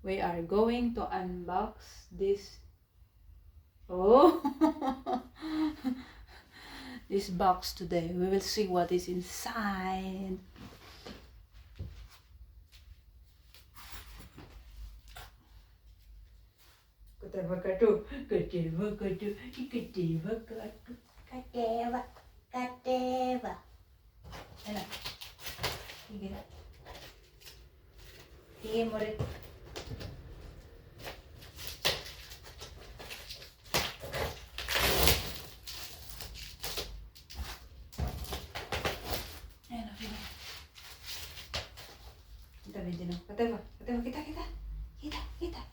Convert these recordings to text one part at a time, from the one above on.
We are going to unbox this. Oh, this box today. We will see what is inside. Ayan. Sige. Sige mo rin. Ayan, okay. Kita video na. Kateba. Kita.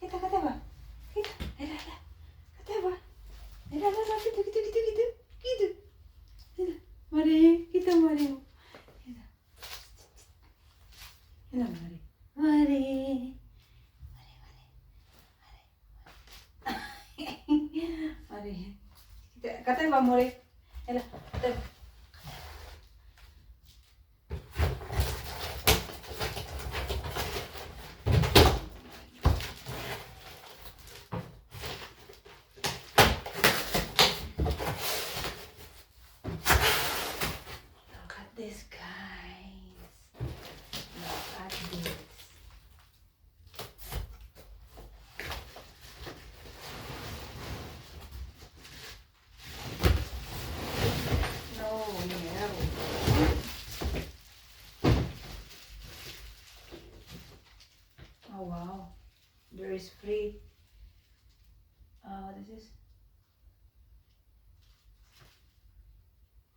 Kateba. Kita. Ala. Kateba. Ala. Kita. Mari. Kita mari. Kita. Kita mari. Mari. Kita. Kateba mari. Ala. Kateba. This guys, look at this. No. Oh wow, there is free. What is this?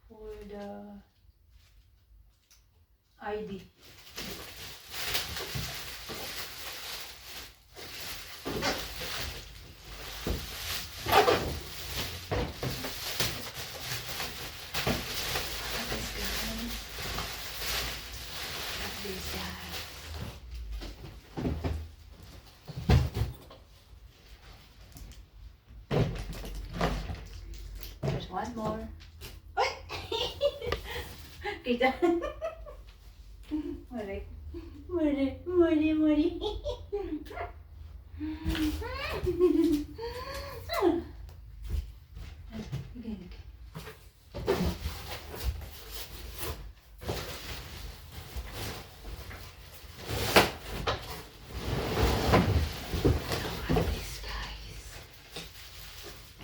For the ID. There's one more. Kita. Mari. Again.